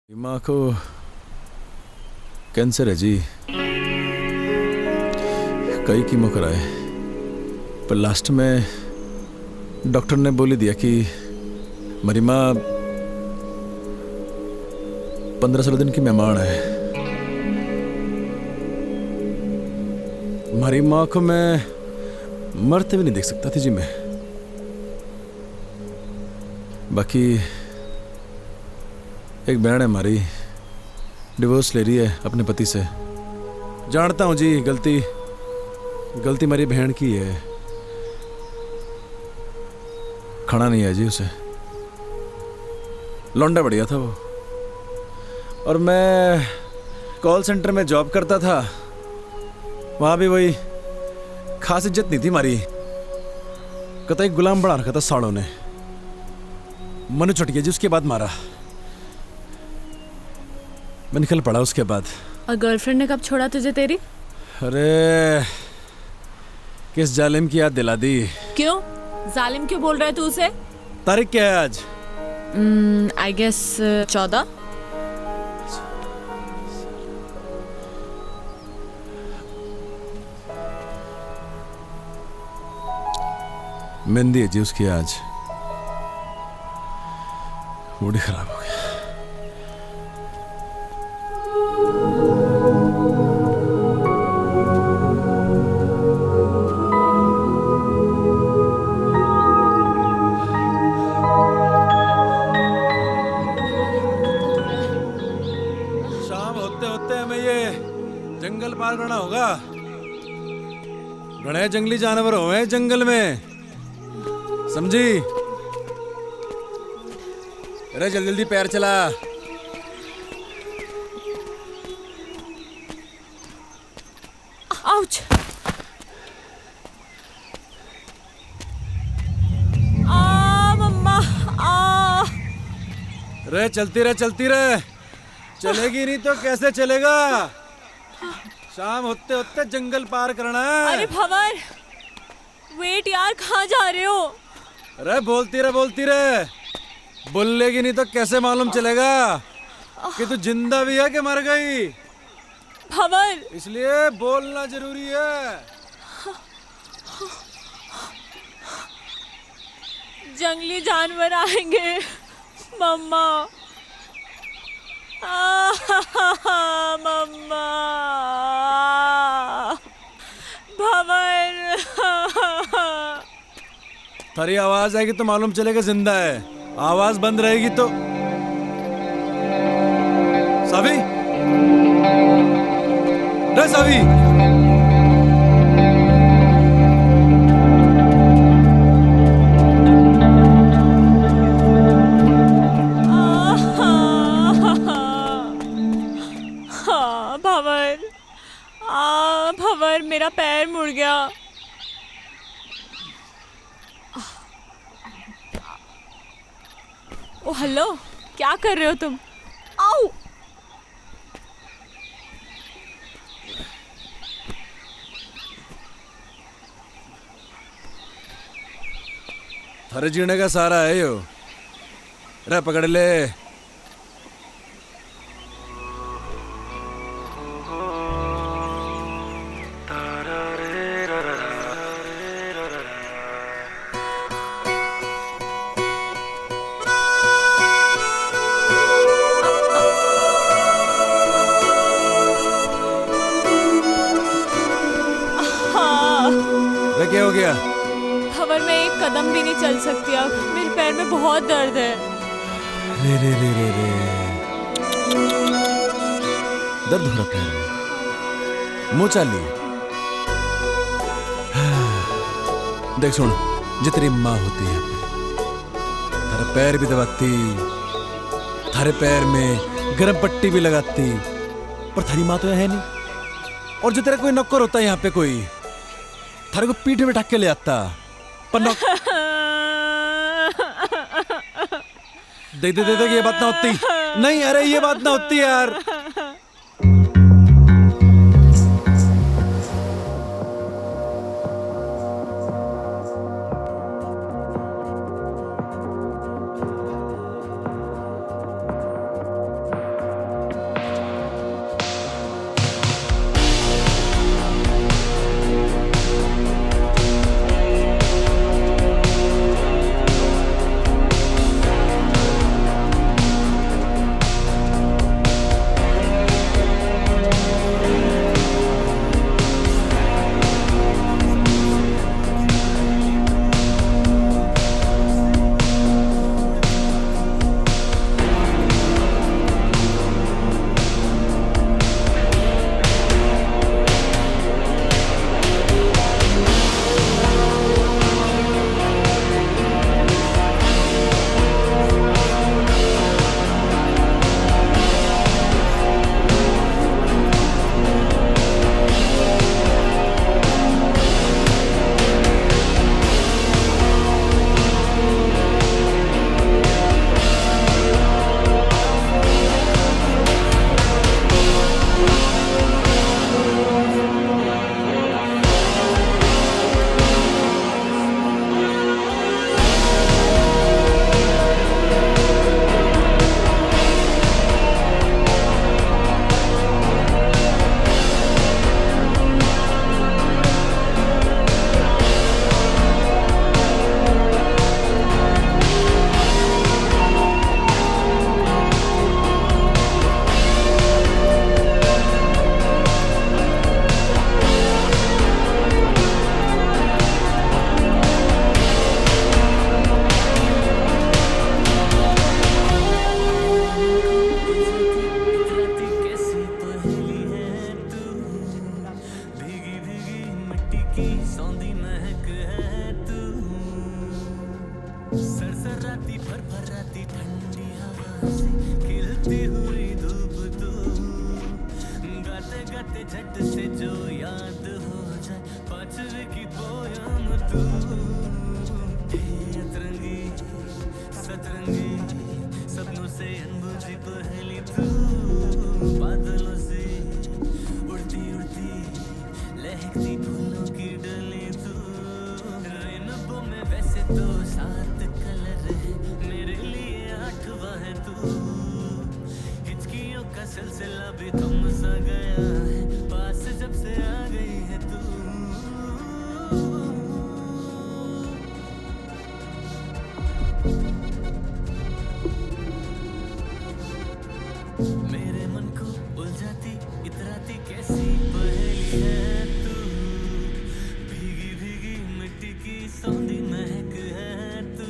माँ को कैंसर है जी। कई कीमो कराए पर लास्ट में डॉक्टर ने बोली दिया कि मेरी माँ 15-16 दिन की मेहमान है। हमारी माँ को मैं मरते भी नहीं देख सकता थी जी मैं। बाकी एक बहन है हमारी, डिवोर्स ले रही है अपने पति से। जानता हूँ जी गलती मेरी बहन की है। खाना नहीं है जी उसे। लौंडा बढ़िया था वो, और मैं कॉल सेंटर में जॉब करता था। वहाँ भी वही खास इज्जत नहीं थी हमारी। कतई गुलाम बना रखा था साड़ों ने। मनु चट गया जी उसके बाद मारा। मैं निकल पड़ा उसके बाद। और गर्लफ्रेंड ने कब छोड़ा तुझे तेरी? अरे किस जालिम की याद दिला दी। क्यों? जालिम क्यों बोल रहा है तू उसे? तारीख क्या है आज? I guess 14। मेहंदी है जी उसकी आज। मूड ही खराब हो गया। शाम होते होते हमें ये जंगल पार करना होगा। बड़े जंगली जानवर हुए जंगल में, समझी? अरे जल्दी जल्दी पैर चला। आउच! मम्मा! रे चलती रहे। चलेगी नहीं तो कैसे चलेगा? शाम होते होते जंगल पार करना है। अरे भंवर, वेट यार, कहाँ जा रहे हो? अरे बोलती रहे। बोलेगी नहीं तो कैसे मालूम चलेगा कि तू जिंदा भी है कि मर गई? भंवर! इसलिए बोलना जरूरी है। जंगली जानवर आएंगे मम्मा। मम्मा! भंवर! थारी आवाज आएगी तो मालूम चलेगा जिंदा है। आवाज बंद रहेगी तो सावी, रे सावी। भंवर, मेरा पैर मुड़ गया। ओ हेलो, क्या कर रहे हो तुम? आओ! थारे जीने का सहारा है यो। रे पकड़ ले। रे क्या हो गया? भंवर, मैं एक कदम भी नहीं चल सकती अब। मेरे पैर में बहुत दर्द है। रे दर्द हो रहा पैर में। मुंह चाली। देख सुन, जितनी माँ होती है थारा पैर भी दबाती, थारे पैर में गर्म पट्टी भी लगाती, पर थारी माँ तो है नहीं। और जो तेरा कोई नौकर होता है यहाँ पे, कोई थारे को पीठ में बिठा के ले आता, पर देख ये बात ना होती। नहीं अरे ये बात ना होती यार। झट से जो याद हो जाए पांचवे की पोयम तू अतरंगी सतरंगी सपनों से अनबुझी पहली तू बादलों से उड़ती उड़ती लहकती फूलों की डली तू रेनबो में वैसे तो 7 कलर है मेरे लिए 8वां है तू हिचकियों का सिलसिला भी थम सा गया है पास जब से आ गई है तू मेरे मन को उलझाती इतराती कैसी पहेली है तू भीगी भीगी मिट्टी की सौंधी महक है तू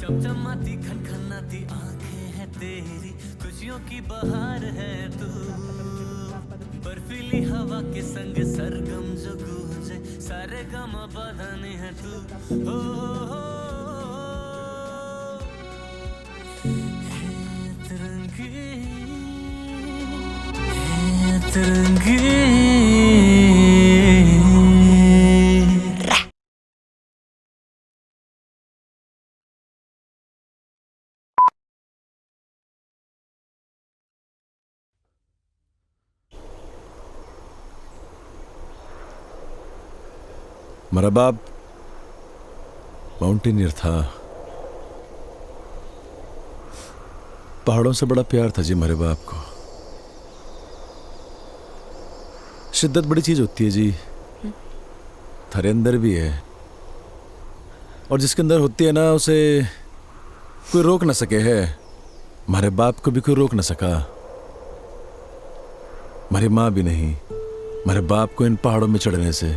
चमचमाती खनखनाती आंखें हैं तेरी खुशियों की बहार है तू बर्फीली हवा के संग सरगम जो गूंजे सारे गम बधाने हैं तू हो तिरंगी मेरा बाप माउंटेनियर था। पहाड़ों से बड़ा प्यार था जी मेरे बाप को। शिद्दत बड़ी चीज होती है जी, थारे अंदर भी है, और जिसके अंदर होती है ना उसे कोई रोक ना सके है। हमारे बाप को भी कोई रोक ना सका, हमारी माँ भी नहीं, हमारे बाप को इन पहाड़ों में चढ़ने से।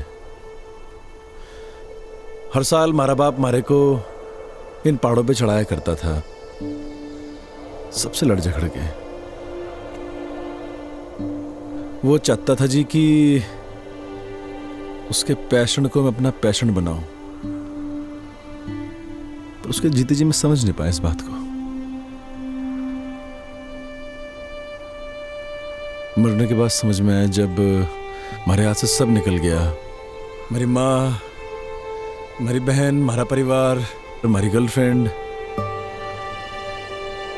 हर साल हमारा बाप हमारे को इन पहाड़ों पे चढ़ाया करता था, सबसे लड़ झगड़ के। वो चाहता था जी कि उसके पैशन को मैं अपना पैशन बनाऊं, पर उसके जीते जी मैं समझ नहीं पाया इस बात को। मरने के बाद समझ में आया जब हमारे हाथ से सब निकल गया। मेरी माँ, हमारी बहन, हमारा परिवार, हमारी गर्लफ्रेंड,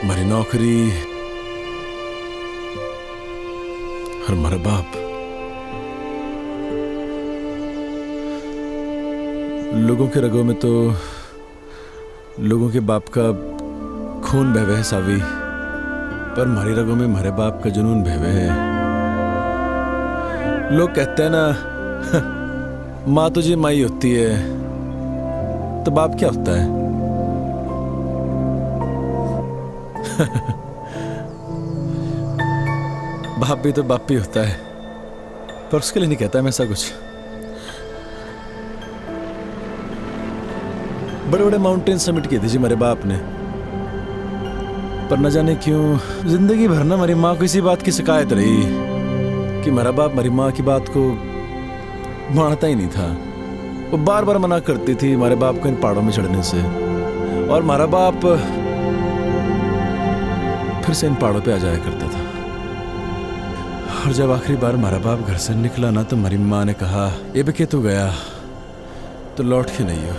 हमारी नौकरी और हमारा बाप। लोगों के रगों में तो लोगों के बाप का खून बह है सावी, पर हमारी रगों में हमारे बाप का जुनून बह है। लोग कहते हैं ना माँ तुझे माई होती है, तो बाप क्या होता है? बाप भी तो बाप ही होता है, पर उसके लिए नहीं कहता मैं ऐसा कुछ। बड़े बड़े माउंटेन समिट किए थे जी मेरे बाप ने, पर न जाने क्यों जिंदगी भर ना हमारी माँ को इसी बात की शिकायत रही कि मेरा बाप हमारी माँ की बात को मानता ही नहीं था। वो बार बार मना करती थी हमारे बाप को इन पहाड़ों में चढ़ने से, और हमारा बाप फिर से इन पहाड़ों पे आ जाया करता था। और जब आखिरी बार हमारा बाप घर से निकला ना, तो हमारी माँ ने कहा ये भी तू गया तो लौट के नहीं हो।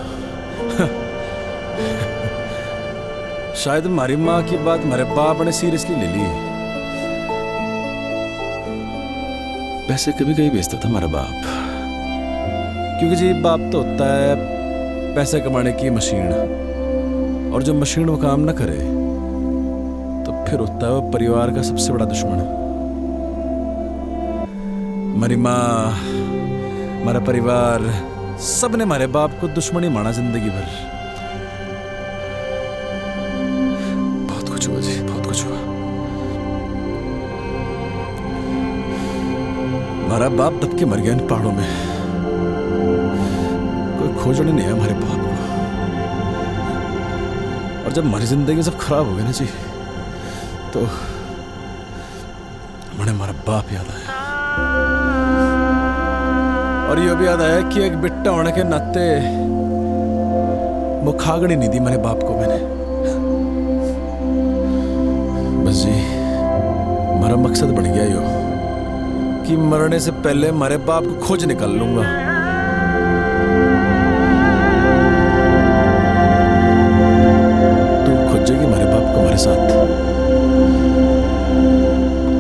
शायद हमारी माँ की बात हमारे बाप ने सीरियसली ले ली। पैसे कभी कभी बेचता था हमारा बाप, क्योंकि जी बाप तो होता है पैसे कमाने की मशीन, और जब मशीन वो काम ना करे तो फिर होता है वो परिवार का सबसे बड़ा दुश्मन। हमारी माँ, हमारा परिवार, सब ने हमारे बाप को दुश्मन ही माना जिंदगी भर। बहुत कुछ हुआ जी, बहुत कुछ हुआ। हमारा बाप दब के मर गया इन पहाड़ों में, कोई खोजने नहीं है हमारे बाप को। और जब हमारी जिंदगी सब खराब हो गई ना जी, तो मुझे हमारा बाप याद आया। और ये भी याद आया कि एक बिट्टा होने के नाते वो खागड़ी नहीं दी मेरे बाप को मैंने। बस जी हमारा मकसद बन गया यो, कि मरने से पहले हमारे बाप को खोज निकाल लूंगा। तू खोजेगी हमारे बाप को, हमारे साथ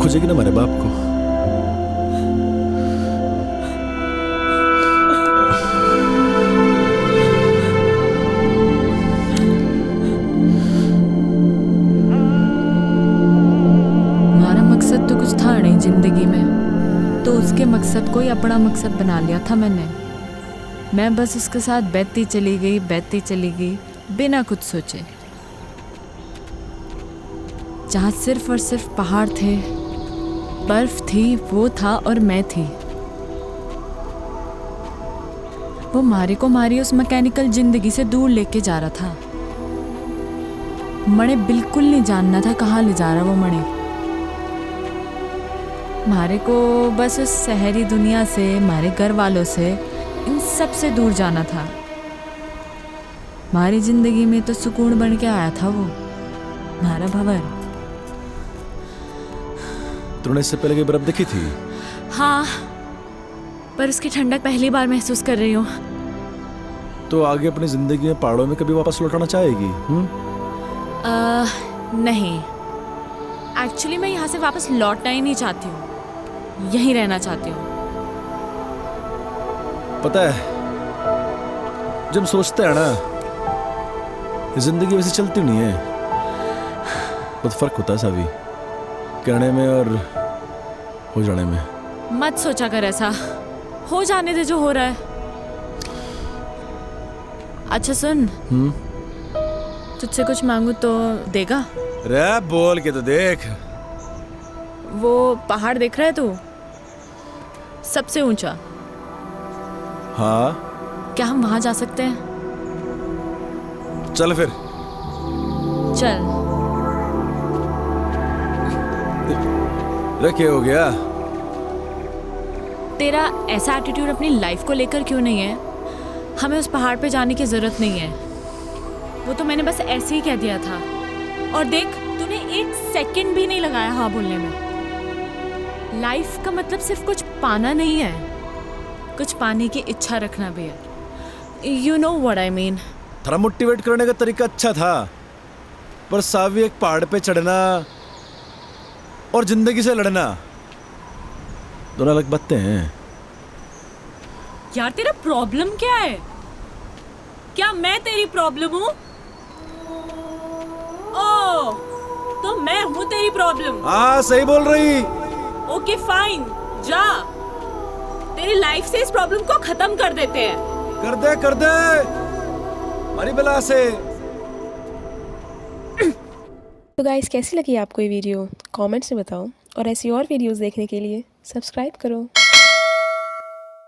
खोजेगी ना हमारे बाप को। मकसद तो कुछ था नहीं जिंदगी में, तो उसके मकसद को ही अपना मकसद बना लिया था मैंने। मैं बस उसके साथ बहती चली गई बिना कुछ सोचे। जहाँ सिर्फ और सिर्फ पहाड़ थे, बर्फ थी, वो था और मैं थी। वो मारी उस मैकेनिकल जिंदगी से दूर लेके जा रहा था। मणे बिल्कुल नहीं जानना था कहाँ ले जा रहा वो मणे। मारे को बस उस शहरी दुनिया से, हमारे घर वालों से, इन सब से दूर जाना था। हमारी जिंदगी में तो सुकून बन के आया था वो, हमारा भंवर। तूने इससे पहले की बर्फ देखी थी? हाँ, पर उसकी ठंडक पहली बार महसूस कर रही हूँ। तो आगे अपनी जिंदगी में पहाड़ों में कभी वापस लौटाना चाहेगी? नहीं, एक्चुअली मैं यहाँ से वापस लौटना ही नहीं चाहती हूँ, यहीं रहना चाहती हूँ। पता है, जब हम सोचते हैं ना, जिंदगी वैसे चलती नहीं है। बहुत फर्क होता है सावी, करने में और हो जाने में। मत सोचा कर ऐसा, हो जाने दे जो हो रहा है। अच्छा सुन, तुझसे कुछ मांगू तो देगा? रे बोल के तो देख। वो पहाड़ देख रहा है तू, सबसे ऊंचा? हाँ। क्या हम वहां जा सकते हैं? चल फिर। चल। रे क्या हो गया? तेरा ऐसा एटीट्यूड अपनी लाइफ को लेकर क्यों नहीं है? हमें उस पहाड़ पे जाने की जरूरत नहीं है। वो तो मैंने बस ऐसे ही कह दिया था, और देख तूने 1 सेकंड भी नहीं लगाया हाँ बोलने में। लाइफ का मतलब सिर्फ कुछ पाना नहीं है, कुछ पाने की इच्छा रखना भी है। You know what I mean. थोड़ा मोटिवेट करने का तरीका अच्छा था, पर सावी एक पहाड़ पे चढ़ना और जिंदगी से लड़ना दोनों अलग बातें हैं। यार तेरा प्रॉब्लम क्या है? क्या मैं तेरी प्रॉब्लम हूँ? ओह, तो मैं हूँ तेरी प्रॉब्लम? हाँ सही बोल रही। ओके फाइन, जा, तेरी लाइफ से इस प्रॉब्लम को खत्म कर देते हैं। कर दे हमारी बला से। तो गाइस, कैसी लगी आपको ये वीडियो? कमेंट्स में बताओ, और ऐसी और वीडियोस देखने के लिए सब्सक्राइब करो।